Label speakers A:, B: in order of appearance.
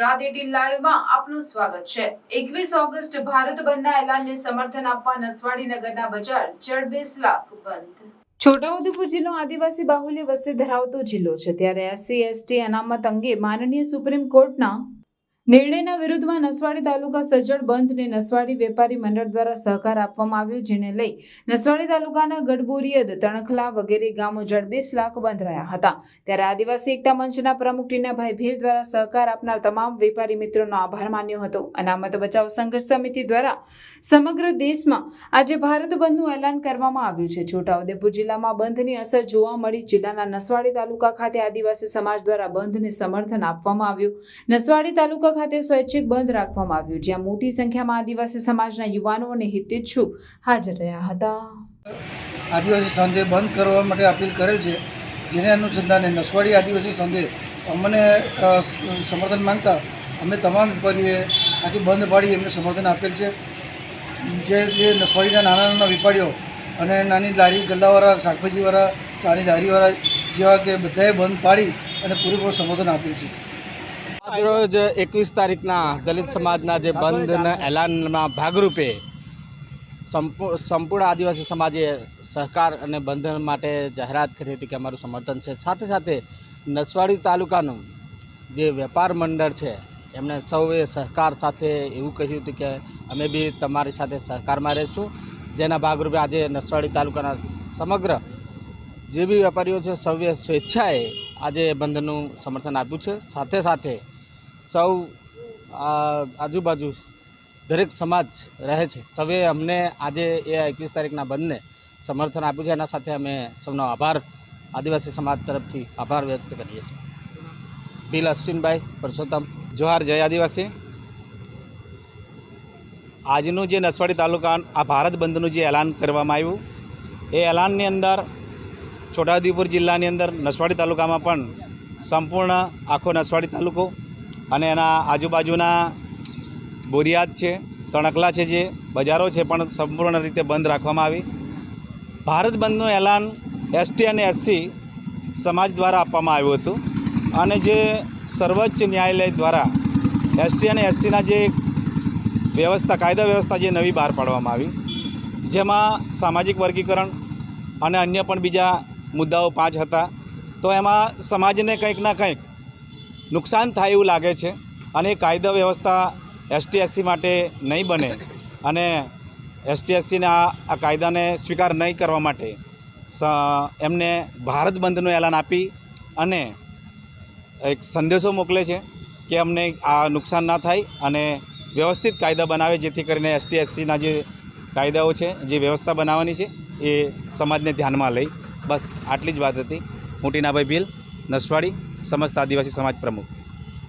A: ગુજરાત 18 લાઈવમાં આપનું સ્વાગત છે। 21 ઓગસ્ટ ભારત બંધના એલાનને સમર્થન આપવા નસવાડી નગરના બજાર જડબેસલાક બંધ। છોટાઉદેપુર જિલ્લો આદિવાસી બાહુલ્ય વસ્તી ધરાવતો જિલ્લો છે, ત્યારે SC/ST અનામત અંગે માનનીય સુપ્રીમ કોર્ટના નિર્ણયના વિરુદ્ધમાં નસવાડી તાલુકા સજ્જડ બંધને નસવાડી વેપારી મંડળ દ્વારા સહકાર આપવામાં આવ્યો, જેને લઈ નસવાડી તાલુકાના ગઢબુરિયદ, તણખલા વગેરે ગામો જડબેસલાક બંધ રહ્યા હતા। ત્યારે આદિવાસી એકતા મંચના પ્રમુખ ટીનાભાઈ ભીલ દ્વારા સહકાર આપનાર તમામ વેપારી મિત્રોનો આભાર માન્યો હતો। અનામત બચાવ સંઘર્ષ સમિતિ દ્વારા સમગ્ર દેશમાં આજે ભારત બંધનું એલાન કરવામાં આવ્યું છે। છોટાઉદેપુર જિલ્લામાં બંધની અસર જોવા મળી। જિલ્લાના નસવાડી તાલુકા ખાતે આદિવાસી સમાજ દ્વારા બંધને સમર્થન આપવામાં આવ્યું। નસવાડી તાલુકા ખાતે સ્વૈચ્છિક બંધ રાખવામાં આવ્યું, જ્યાં મોટી સંખ્યામાં આદિવાસી સમાજના યુવાનો અને હિતેચ્છુ હાજર રહ્યા હતા।
B: આદિવાસી સંઘે બંધ કરવા માટે અપીલ કરેલ છે, જેને અનુસંધાને નસવાડી આદિવાસી સંઘે અમને સમર્થન માંગતા અમે તમામ વેપારીઓએ આખી બંધ પાડી એમને સમર્થન આપેલ છે। જે નસવાડીના નાના નાના વેપારીઓ અને નાની લારી ગલ્લાવાળા, શાકભાજીવાળા, ચાની લારીવાળા જેવા કે બધાએ બંધ પાડી અને પૂરેપૂરું સમર્થન આપેલ છે।
C: આજરોજ 21 તારીખના દલિત સમાજના જે બંધના એલાનના ભાગરૂપે સંપૂર્ણ આદિવાસી સમાજે સહકાર અને બંધ માટે જાહેરાત કરી હતી કે અમારું સમર્થન છે। સાથે સાથે નસવાડી તાલુકાનું જે વેપાર મંડળ છે એમણે સૌએ સહકાર સાથે એવું કહ્યું હતું કે અમે બી તમારી સાથે સહકારમાં રહીશું, જેના ભાગરૂપે આજે નસવાડી તાલુકાના સમગ્ર જે બી વેપારીઓ છે સૌએ સ્વેચ્છાએ આજે બંધનું સમર્થન આપ્યું છે। સાથે સાથે સૌ આજુબાજુ દરેક સમાજ રહે છે સૌએ અમને આજે એ 21 તારીખના બંધને સમર્થન આપ્યું છે। એના સાથે અમે સૌનો આભાર, આદિવાસી સમાજ તરફથી આભાર વ્યક્ત કરીએ છીએ। બિલ અશ્વિનભાઈ પરસોત્તમ।
D: જોહાર, જય આદિવાસી। આજનું જે નસવાડી તાલુકા આ ભારત બંધનું જે એલાન કરવામાં આવ્યું, એ એલાનની અંદર છોટાઉદેપુર જિલ્લાની અંદર નસવાડી તાલુકામાં પણ સંપૂર્ણ આખો નસવાડી તાલુકો અને એના આજુબાજુના બોરિયાદ છે, તણકલા છે, જે બજારો છે પણ સંપૂર્ણ રીતે બંધ રાખવામાં આવી। ભારત બંધનું એલાન ST અને SC સમાજ દ્વારા આપવામાં આવ્યું હતું અને જે સર્વોચ્ચ ન્યાયાલય દ્વારા ST અને SCના જે વ્યવસ્થા, કાયદા વ્યવસ્થા જે નવી બહાર પાડવામાં આવી, જેમાં સામાજિક વર્ગીકરણ અને અન્ય પણ બીજા મુદ્દાઓ 5 હતા, તો એમાં સમાજને કંઈક ના કંઈક નુકસાન થાય એવું લાગે છે અને એ કાયદા વ્યવસ્થા ST SC માટે નહીં બને અને ST SCના આ કાયદાને સ્વીકાર નહીં કરવા માટે એમને ભારત બંધનું એલાન આપી અને એક સંદેશો મોકલે છે કે અમને આ નુકસાન ના થાય અને વ્યવસ્થિત કાયદા બનાવે, જેથી કરીને ST SCના જે કાયદાઓ છે, જે વ્યવસ્થા બનાવવાની છે એ સમાજને ધ્યાનમાં લઈ। બસ આટલી જ વાત હતી। હું ટીનાભાઈ ભીલ, નસવાડી સમસ્ત આદિવાસી સમાજ પ્રમુખ।